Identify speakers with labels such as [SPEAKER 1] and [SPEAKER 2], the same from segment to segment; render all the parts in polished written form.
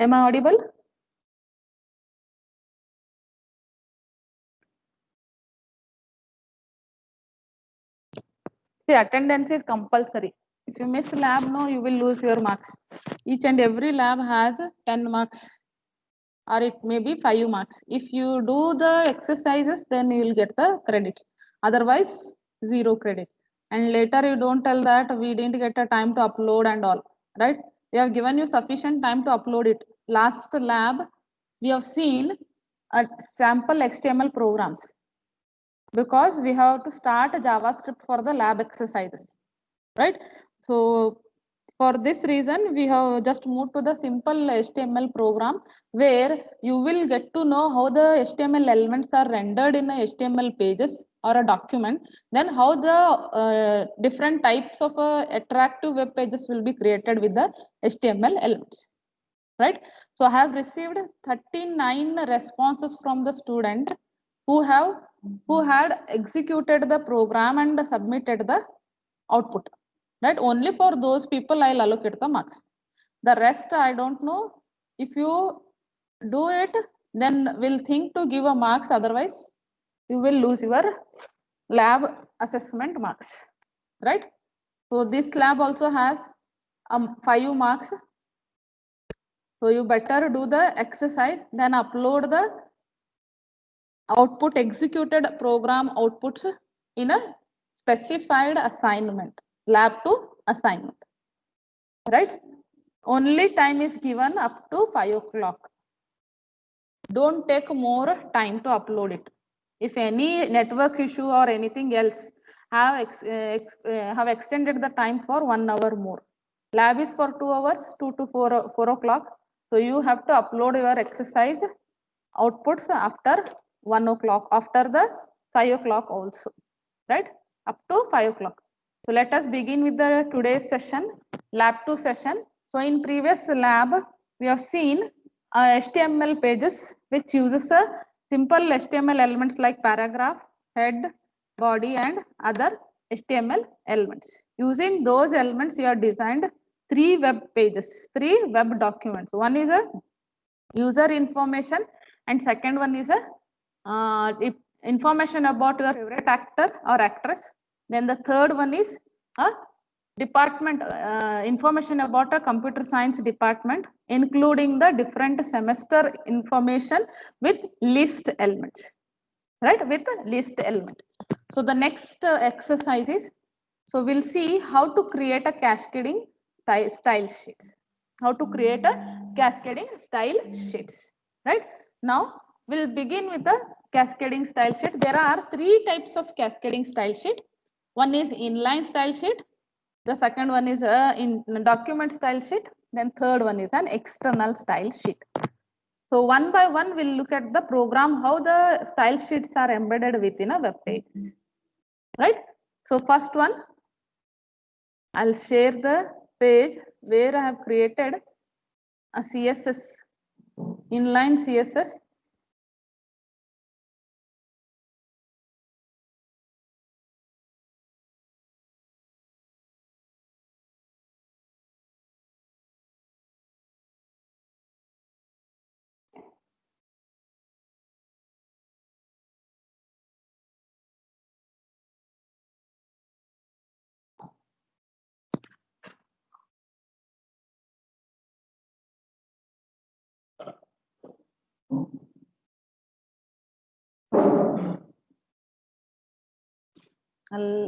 [SPEAKER 1] Am I audible? See, attendance is compulsory. If you miss lab, no, you will lose your marks. Each and every lab has 10 marks, or it may be 5 marks. If you do the exercises, then you will get the credits. Otherwise, 0 credit. And later you don't tell that we didn't get a time to upload and all, right? We have given you sufficient time to upload it. Last lab, we have seen a sample HTML programs, because we have to start JavaScript for the lab exercises, right? So for this reason, we have just moved to the simple HTML program, where you will get to know how the HTML elements are rendered in a HTML pages or a document, then how the different types of attractive web pages will be created with the HTML elements, right? So I have received 39 responses from the student who had executed the program and submitted the output, right? Only for those people I'll allocate the marks. The rest I don't know. If you do it, then we'll think to give a marks, otherwise you will lose your lab assessment marks, right? So this lab also has 5 marks. So you better do the exercise, then upload the output, executed program outputs in a specified assignment, lab 2 assignment, right? Only time is given up to 5 o'clock. Don't take more time to upload it. If any network issue or anything else, have extended the time for 1 hour more. Lab is for 2 hours, 2 to 4 o'clock. So you have to upload your exercise outputs after 1 o'clock, after the 5 o'clock also, right? Up to 5 o'clock. So let us begin with the today's session, lab 2 session. So in previous lab, we have seen HTML pages which uses a simple HTML elements like paragraph, head, body and other HTML elements. Using those elements, you have designed 3 web pages, 3 web documents. One is a user information, and second one is a information about your favorite actor or actress. Then the third one is a department information about a computer science department, including the different semester information with list elements, right? With list element. So the next exercise is, so we'll see how to create a cascading style sheets. How to create a cascading style sheets, right? Now we'll begin with the cascading style sheet. There are 3 types of cascading style sheet. One is inline style sheet. The second one is in document style sheet. Then third one is an external style sheet. So one by one, we'll look at the program, how the style sheets are embedded within a web page, right? So first one, I'll share the page where I have created a CSS, inline CSS.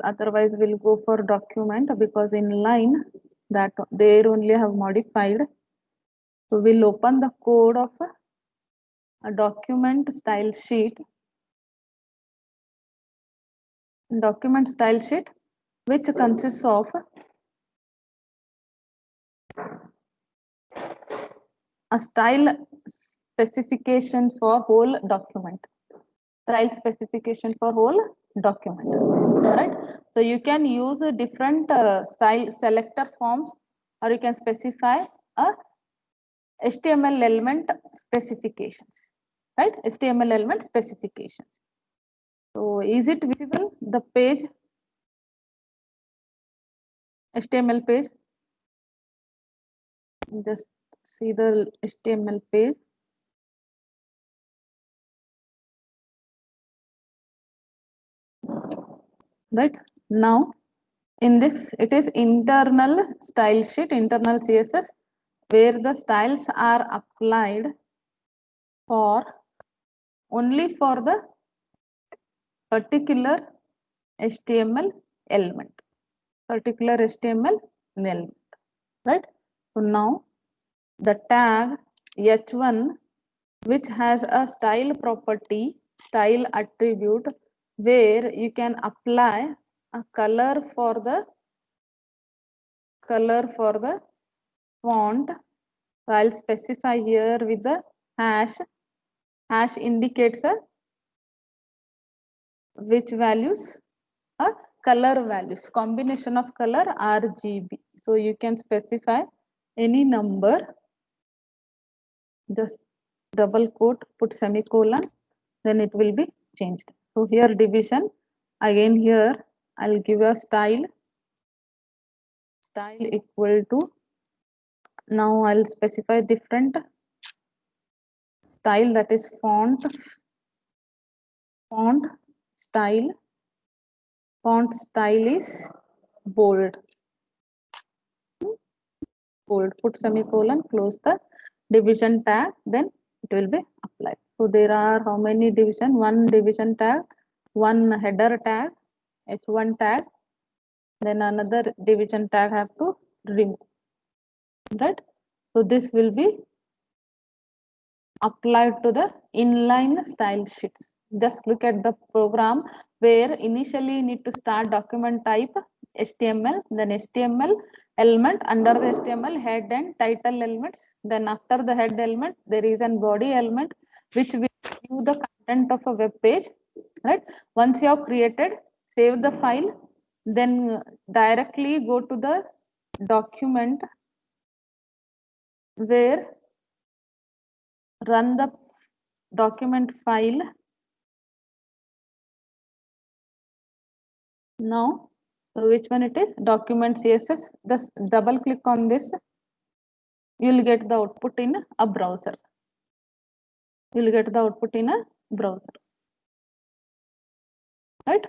[SPEAKER 1] Otherwise we'll go for document, because in line that there only have modified. So we'll open the code of a document style sheet, which consists of a style specification for whole document. Style specification for whole document, right? So you can use a different style selector forms, or you can specify a HTML element specifications, right? HTML element specifications. So is it visible, the page, HTML page? Just see the HTML page. Right now, in this, it is internal style sheet, internal CSS, where the styles are applied for only for the particular HTML element, right? So now the tag h1, which has a style property, style attribute, where you can apply a color for the font. So I'll specify here with the hash. Hash indicates a which values, a color values, combination of color RGB. So you can specify any number, just double quote, put semicolon, then it will be changed. So here division, again here I'll give a style equal to, now I'll specify different style, that is font style. Font style is bold. Put semicolon, close the division tag, then it will be applied. So there are how many division? One division tag, one header tag, h1 tag, then another division tag have to remove, right? So this will be applied to the inline style sheets. Just look at the program where initially you need to start document type HTML, then HTML element, under the HTML head and title elements. Then after the head element, there is an body element which will give the content of a web page, right? Once you have created, save the file, then directly go to the document where run the document file. Now, so which one it is? Document CSS. Just double click on this. You will get the output in a browser. You will get the output in a browser, right?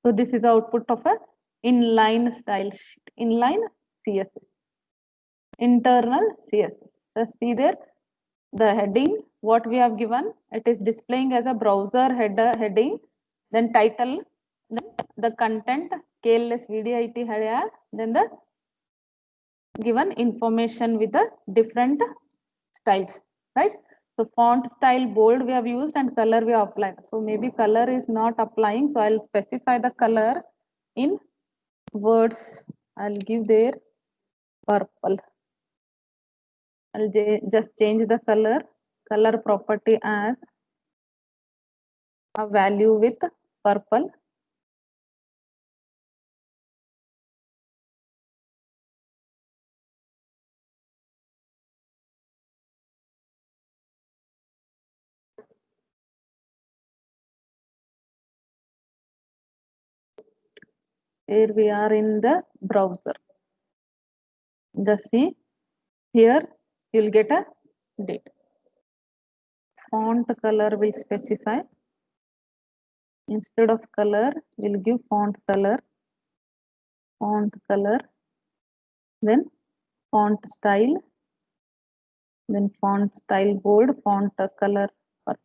[SPEAKER 1] So this is the output of a inline style sheet, inline CSS, internal CSS. So see there, the heading, what we have given, it is displaying as a browser header heading, then title, then the content, KLS VDIT header, then the given information with the different styles, right? So font style bold we have used and color we have applied. So maybe color is not applying. So I'll specify the color in words. I'll give there purple. I'll just change the color property as a value with purple. Here we are in the browser. Just see here, you'll get a date. Font color will specify. Instead of color, we'll give font color, then font style bold, font color purple.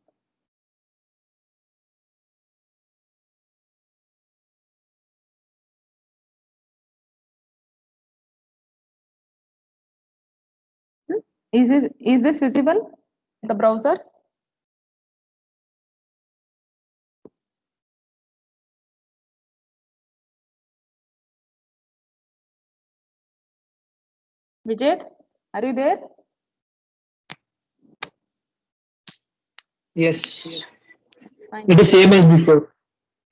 [SPEAKER 1] Is this visible, the browser? Vijay, are you there?
[SPEAKER 2] Yes.
[SPEAKER 1] Fine.
[SPEAKER 2] It is same as before.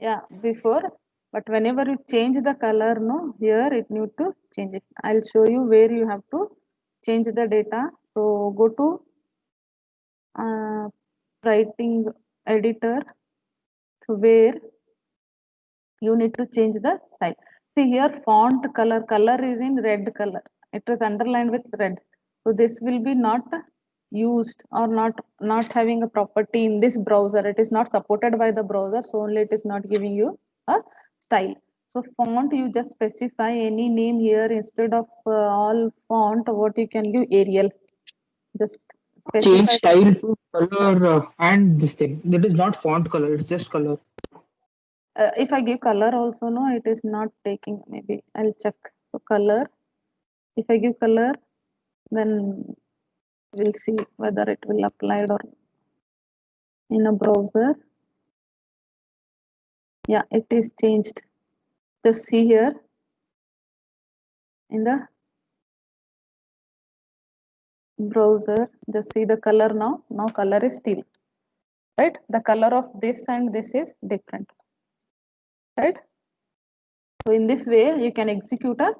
[SPEAKER 1] Yeah, before, but whenever you change the color, no, here it need to change it. I'll show you where you have to change the data. So go to writing editor. So where you need to change the style. See here, font color is in red color. It is underlined with red. So this will be not used or not having a property in this browser. It is not supported by the browser, so only it is not giving you a style. So font, you just specify any name here instead of all font. What you can give, Arial. Just
[SPEAKER 2] Change
[SPEAKER 1] specify.
[SPEAKER 2] style to color and this thing. That is not font color, it's just color.
[SPEAKER 1] If I give color also, no, it is not taking. Maybe I'll check. So color. If I give color, then we'll see whether it will apply or in a browser. Yeah, it is changed. Just see here in the browser. Just see the color now. Now color is still right. The color of this and this is different, right? So in this way, you can execute a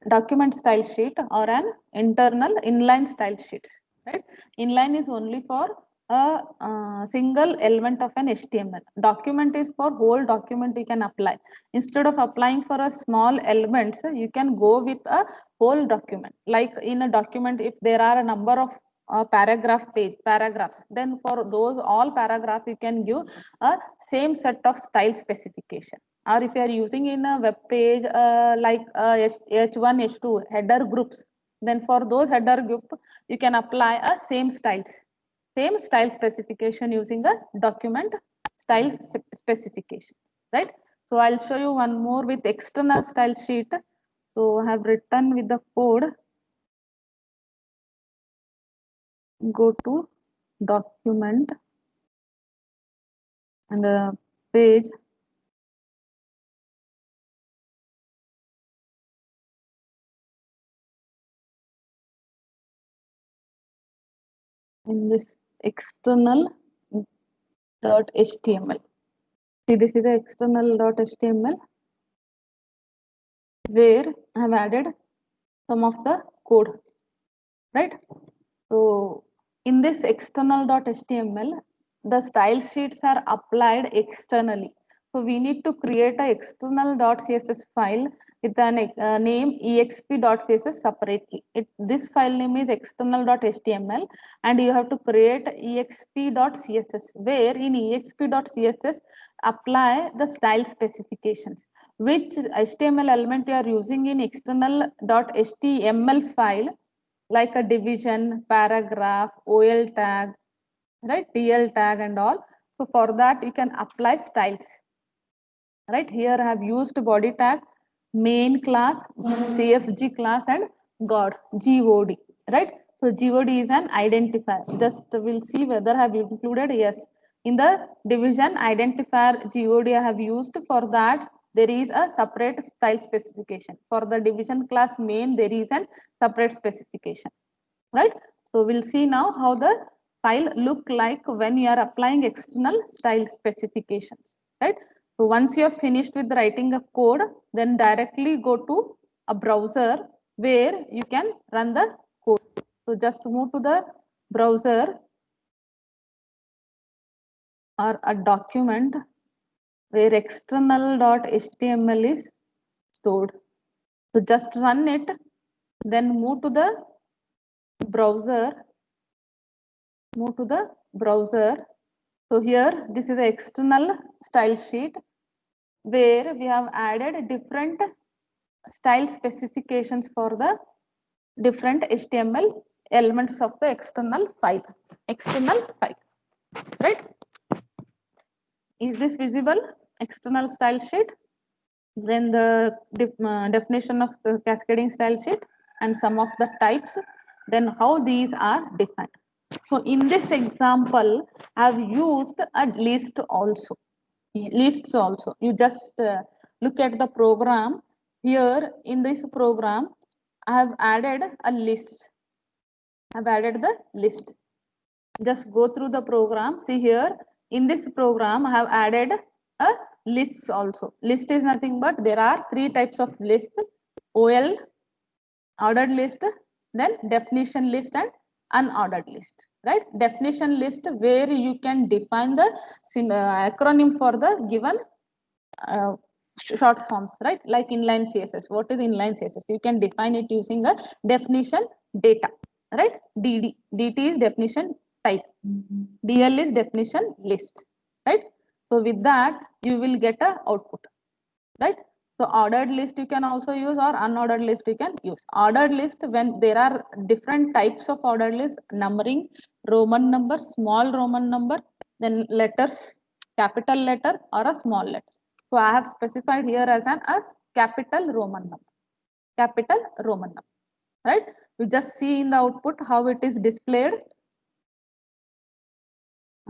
[SPEAKER 1] document style sheet or an internal inline style sheets, right? Inline is only for a single element of an HTML. Document is for whole document you can apply. Instead of applying for a small elements, you can go with a whole document. Like in a document, if there are a number of paragraphs, then for those all paragraph you can give a same set of style specification. Or if you are using in a web page like H1, H2 header groups, then for those header group you can apply a same style specification using a document style specification, right? So I'll show you one more with external style sheet. So I have written with the code. Go to document and the page. In this external .html. See, this is the external .html where I have added some of the code, right? So in this external .html, the style sheets are applied externally. So we need to create a external .css file with a name exp.css separately. This file name is external.html and you have to create exp.css where in exp.css apply the style specifications. Which HTML element you are using in external.html file, like a division, paragraph, OL tag, right, DL tag and all. So for that you can apply styles, right? Here I have used body tag, main class, CFG class and God, GOD, right? So GOD is an identifier. Just we'll see whether I have included, yes. In the division identifier GOD I have used. For that there is a separate style specification. For the division class main there is an separate specification, right? So we'll see now how the file look like when you are applying external style specifications, right? So once you have finished with writing a code, then directly go to a browser where you can run the code. So just move to the browser or a document where external.html is stored. So just run it, then move to the browser. So here, this is the external style sheet where we have added different style specifications for the different HTML elements of the external file, right? Is this visible? External style sheet, then the definition of the cascading style sheet and some of the types, then how these are defined. So in this example, I've used a list also. Lists also. You just look at the program. Here in this program, I have added a list. I've added the list. Just go through the program. See here in this program, I have added a list also. List is nothing but there are three types of list: OL, ordered list, then definition list and unordered list, right? Definition list where you can define the acronym for the given uh, short forms, right? Like inline CSS. What is inline CSS? You can define it using a definition data, right? DT is definition type, DL is definition list, right? So with that you will get a output, right? So ordered list you can also use, or unordered list you can use. Ordered list, when there are different types of ordered list: numbering, Roman number, small Roman number, then letters, capital letter or a small letter. So I have specified here as capital Roman number, capital Roman number, right? You just see in the output how it is displayed.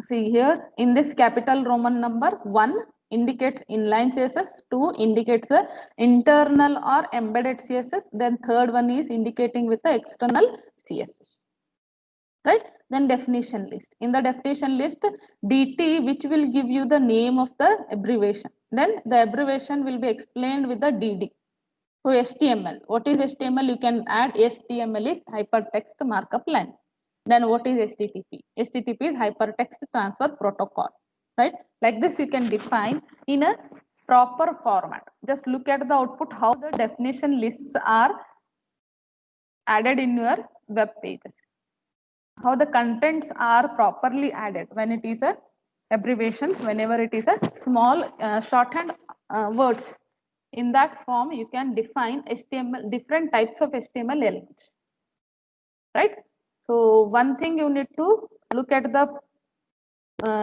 [SPEAKER 1] See here, in this capital Roman number, 1 indicates inline CSS, 2 indicates the internal or embedded CSS, then third one is indicating with the external CSS, right? Then definition list. In the definition list, DT, which will give you the name of the abbreviation. Then the abbreviation will be explained with the DD. So HTML, what is HTML? You can add HTML is hypertext markup language. Then what is HTTP? HTTP is hypertext transfer protocol, right? Like this you can define in a proper format. Just look at the output, how the definition lists are added in your web pages, how the contents are properly added when it is a abbreviations, whenever it is a small shorthand words. In that form you can define HTML, different types of HTML elements, right? So one thing you need to look at the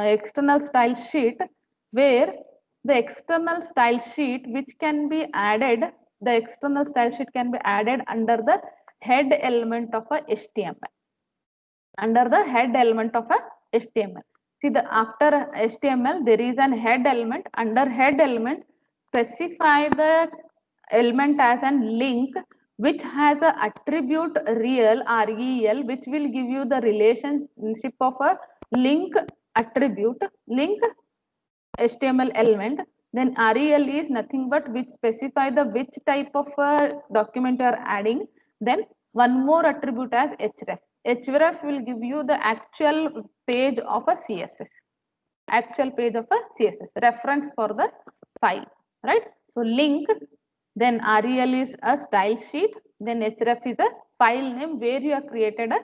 [SPEAKER 1] external style sheet, where the external style sheet which can be added, the external style sheet can be added under the head element of a HTML, under the head element of a HTML. See, the after HTML there is an head element. Under head element, specify the element as a link which has a attribute rel, rel, which will give you the relationship of a link attribute, link HTML element. Then rel is nothing but which specify the which type of document you are adding. Then one more attribute as href. Href will give you the actual page of a CSS, actual page of a CSS, reference for the file, right? So link, then rel is a style sheet, then href is a file name where you have created a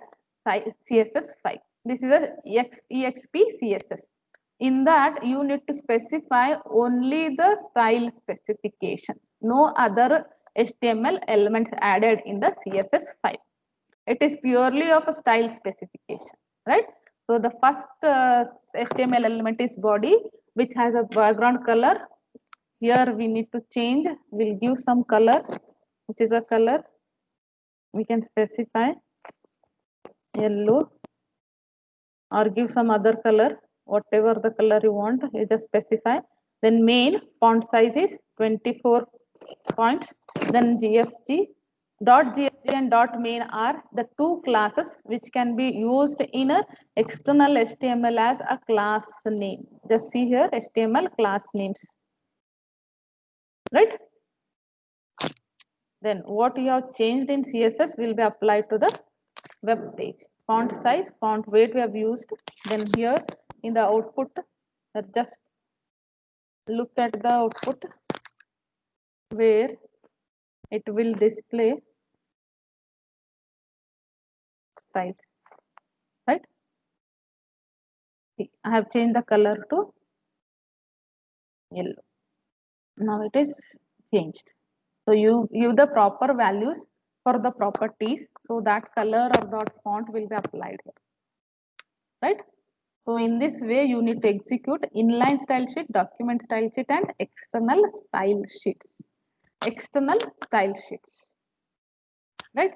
[SPEAKER 1] CSS file. This is a exp CSS. In that you need to specify only the style specifications, no other HTML elements added in the CSS file. It is purely of a style specification, right? So the first HTML element is body, which has a background color. Here we need to change, we'll give some color, which is a color, we can specify yellow or give some other color, whatever the color you want, you just specify. Then main font size is 24 points. Then GFG, dot GFG and dot main are the two classes which can be used in a external HTML as a class name. Just see here, HTML class names, right? Then what you have changed in CSS will be applied to the web page. Font size, font weight we have used. Then here in the output, just look at the output where it will display styles, right? See, I have changed the color to yellow. Now it is changed. So you give the proper values for the properties, so that color or that font will be applied here, right? So in this way you need to execute inline style sheet, document style sheet and external style sheets. External style sheets, right?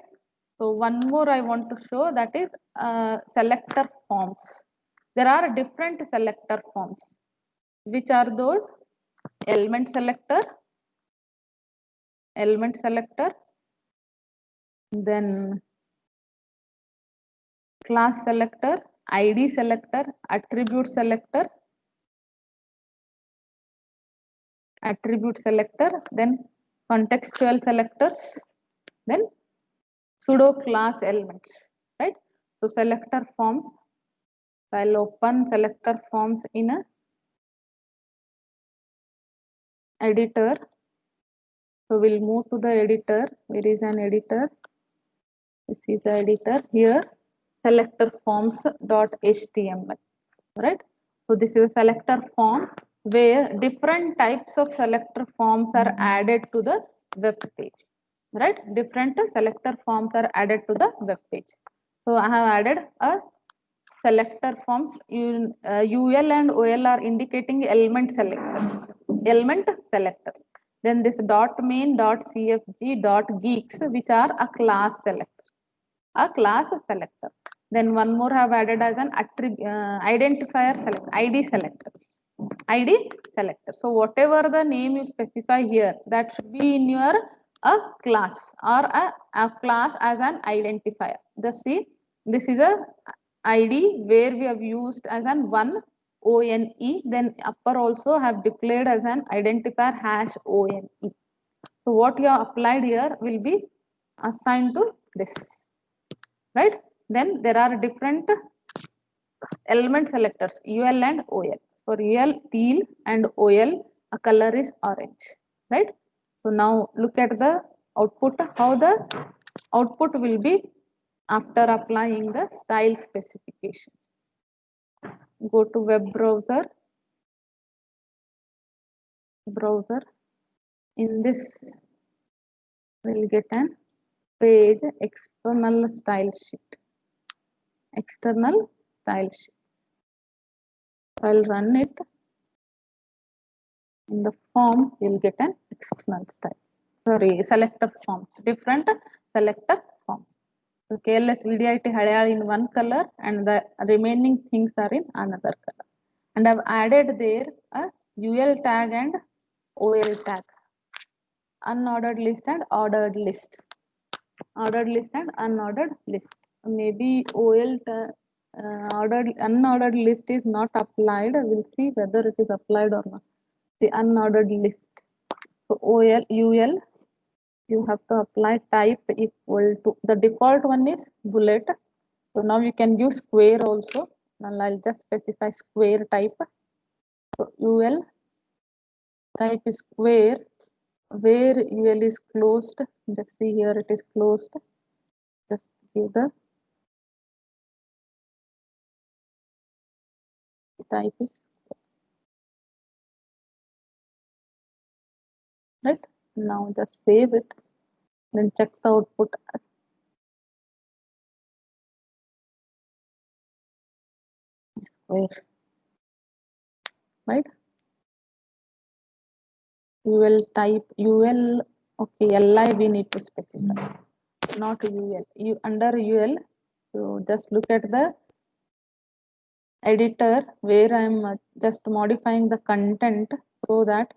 [SPEAKER 1] So one more I want to show, that is selector forms. There are different selector forms. Which are those? Element selector, then class selector, ID selector, attribute selector, then contextual selectors, then pseudo class elements, right? So selector forms, I'll open selector forms in a editor. So we'll move to the editor. Where is an editor? This is the editor here, selector forms.html, right? So this is a selector form where different types of selector forms are added to the web page, right? Different selector forms are added to the web page. So I have added a selector forms. UL and OL are indicating element selectors, element selectors. Then this dot main dot cfg dot geeks, which are a class selectors, a class selector. Then one more have added as an identifier select, ID selectors, ID selector. So whatever the name you specify here, that should be in your a class or a class as an identifier. Just see, this is a ID where we have used as an one ONE, then upper also have declared as an identifier hash ONE. So what you have applied here will be assigned to this, right? Then there are different element selectors, UL and OL. For UL, teal, and OL, a color is orange, right? So now look at the output, how the output will be after applying the style specifications. Go to web browser. In this, we'll get an page external style sheet. External style sheet. I'll run it. In the form, you'll get an external style. Sorry, selector forms. Different selector forms. So KLS VDIT Halayal in one color and the remaining things are in another color. And I've added there a UL tag and OL tag. Unordered list and ordered list. Ordered list and unordered list. Maybe OL unordered list is not applied. We'll see whether it is applied or not. The unordered list. So OL, UL, you have to apply type equal to, the default one is bullet. So now you can use square also. Now I'll just specify square type. So UL type is square, where UL is closed. Just see here it is closed. Just give the type is right. Now just save it. Then check the output as square, right? UL type UL. Okay, LI we need to specify, not UL. You under UL, so just look at the editor where I'm just modifying the content so that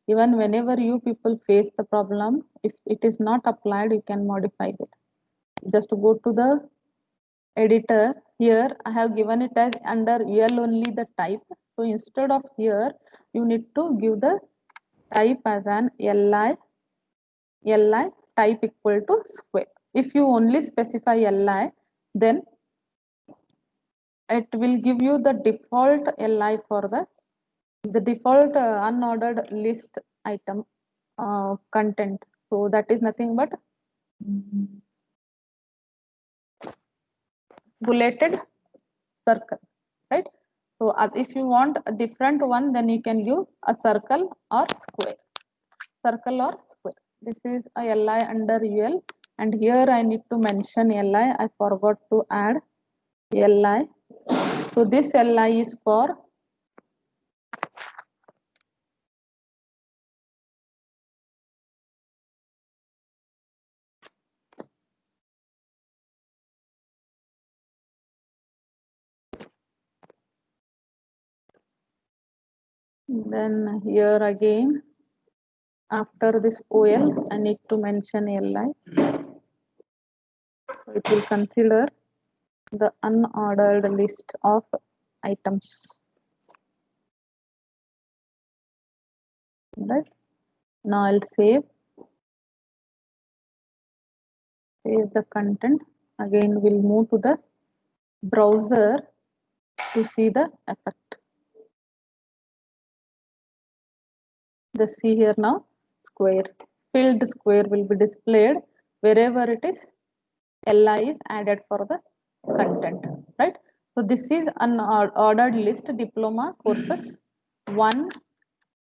[SPEAKER 1] even whenever you people face the problem, if it is not applied, you can modify it. Just go to the editor. Here I have given it as under UL only the type. So instead of here, you need to give the type as an LI type equal to square. If you only specify LI, then it will give you the default LI for the default unordered list item content. So that is nothing but bulleted circle, right? So if you want a different one, then you can use a circle or square. Circle or square. This is a LI under UL, and here I need to mention LI. I forgot to add LI. So this LI is for then here again after this OL I need to mention LI. So it will consider the unordered list of items. Right. Now I'll save the content. Again we'll move to the browser to see the effect. Just see here now, square, filled square will be displayed wherever it is LI is added for the content, right? So this is an ordered list diploma courses 1,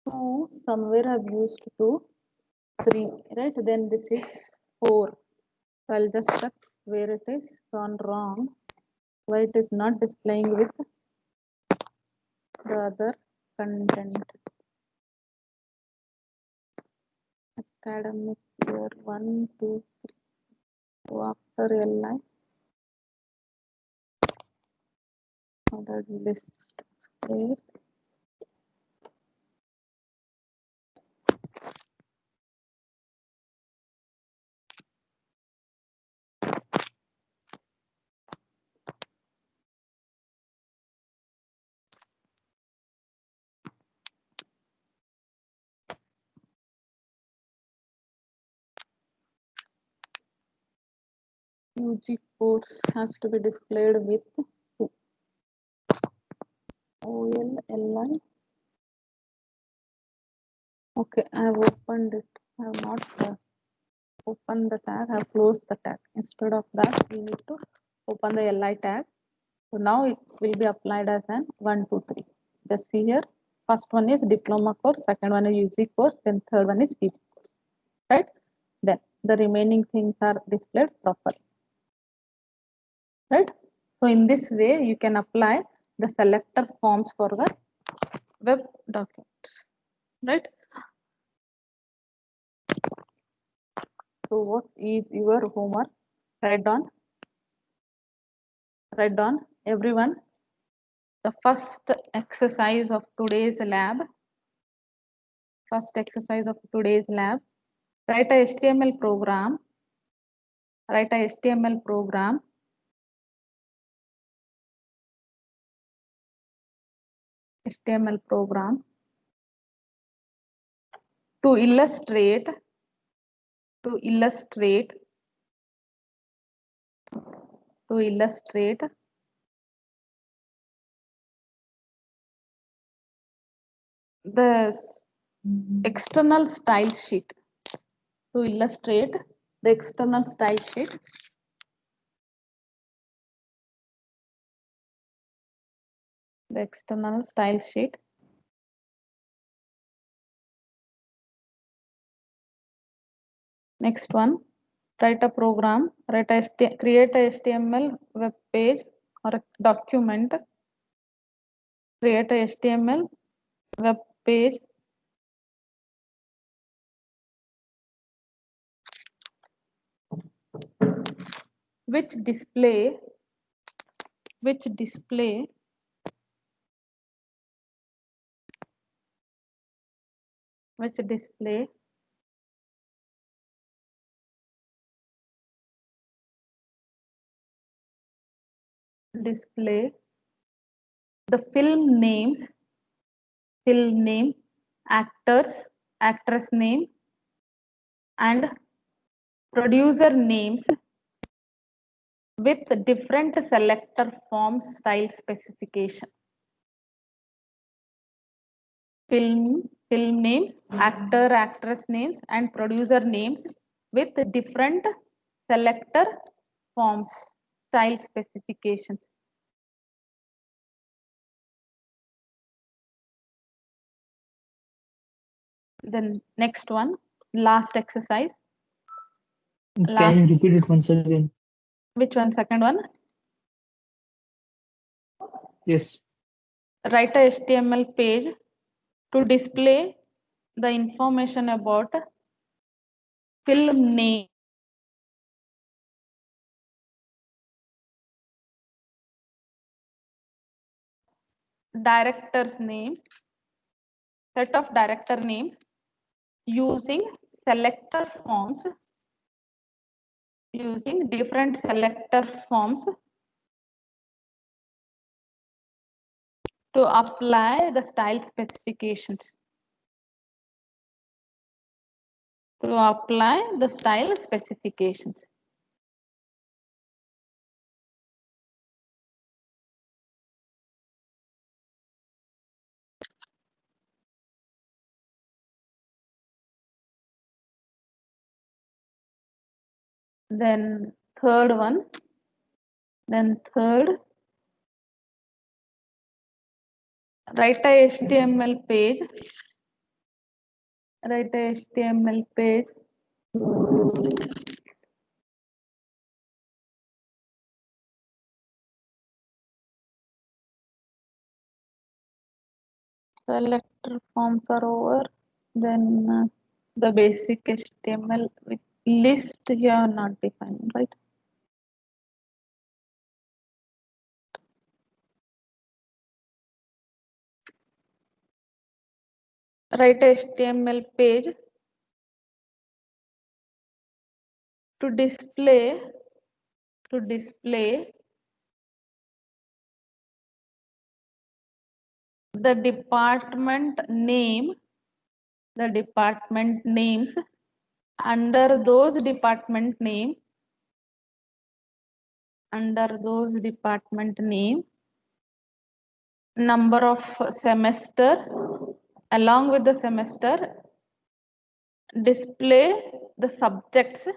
[SPEAKER 1] 2, somewhere I've used 2, 3, right? Then this is 4. So I'll just check where it is gone wrong. Why it is not displaying with the other content. Academic year 1, 2, 3. So after LI, ordered list where UG course has to be displayed with OLLI. Okay, I have opened it. I have not opened the tag. I have closed the tag. Instead of that, we need to open the LI tag. So now it will be applied as an 1, 2, 3. Just see here. First one is diploma course, second one is UG course, then third one is PG course. Right? Then the remaining things are displayed properly. Right? So in this way, you can apply the selector forms for the web documents. Right? So what is your homework? Write down everyone the first exercise of today's lab. First exercise of today's lab. Write a HTML program. Write a HTML program. HTML program to illustrate the external style sheet. To illustrate the external style sheet. The external style sheet. Next one, write a program, create a HTML web page or a document. Create a HTML web page which display the film name, actress name, and producer names with different selector form style specification. Film names, actress names, and producer names with different selector forms style specifications. Then next one, last exercise.
[SPEAKER 2] Can you repeat it once again?
[SPEAKER 1] Which one? Second one?
[SPEAKER 2] Yes.
[SPEAKER 1] Write a HTML page to display the information about film name, director's names, set of director names using selector forms, using different selector forms to apply the style specifications. To apply the style specifications. Then third one, then third, write a HTML page, write a HTML page. Selector forms are over, then the basic HTML with list here not defined, right? Write a HTML page to display the department name, the department names. Under those department name, number of semester, along with the semester, display the subjects,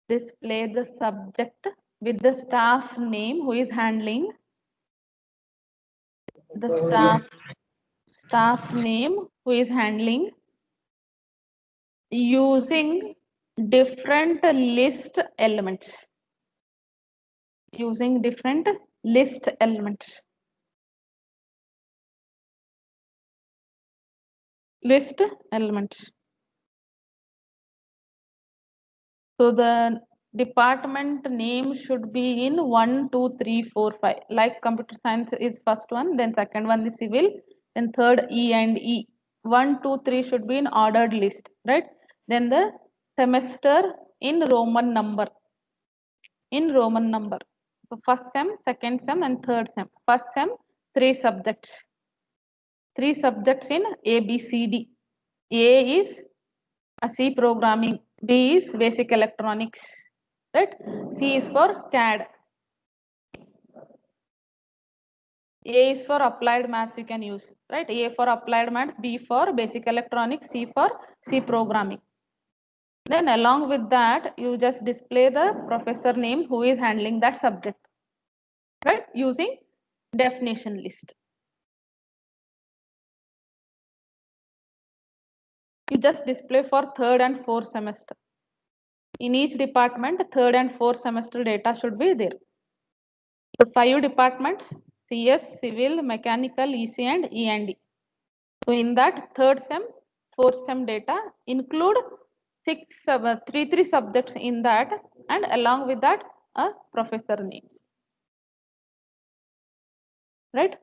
[SPEAKER 1] with the staff name who is handling, the staff name who is handling, using different list elements, So the department name should be in 1, 2, 3, 4, 5. Like computer science is first one, then second one is civil, then third E and E. 1, 2, 3 should be in ordered list, right? Then the semester in Roman number. So first sem, second sem, and third sem. First sem, 3 subjects. 3 subjects in A, B, C, D. A is C programming, B is basic electronics, right? C is for CAD. A is for applied maths, you can use, right? A for applied maths, B for basic electronics, C for C programming. Then along with that, you just display the professor name who is handling that subject, right? Using definition list. You just display for third and fourth semester. In each department, third and fourth semester data should be there. The 5 departments, CS, Civil, Mechanical, EC and E&E. So in that third sem, fourth sem data include 3 subjects in that, and along with that professor names. Right?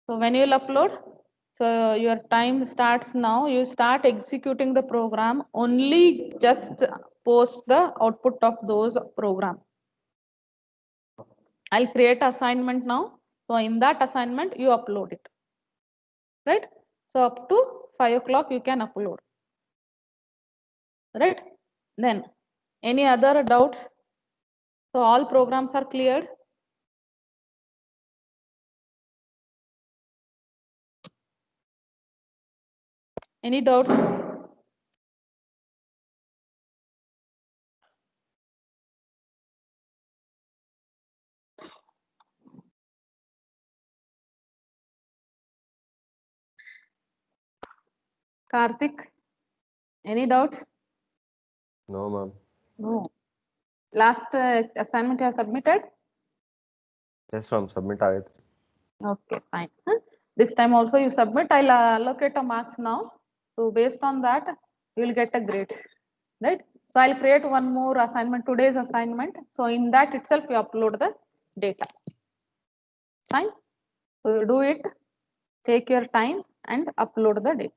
[SPEAKER 1] So when you will upload, so your time starts now, you start executing the program, only just post the output of those programs. I'll create assignment now. So in that assignment, you upload it. Right? So up to 5 o'clock you can upload. Right? Then any other doubts? So all programs are cleared. Any doubts? Karthik, any doubts?
[SPEAKER 3] No, ma'am.
[SPEAKER 1] No. Last assignment you have submitted?
[SPEAKER 3] Yes, ma'am. Submit it.
[SPEAKER 1] Okay, fine. This time also you submit. I'll allocate a marks now. So based on that, you will get a grade. Right? So I'll create one more assignment, today's assignment. So in that itself, you upload the data. Fine. So you do it, take your time and upload the data.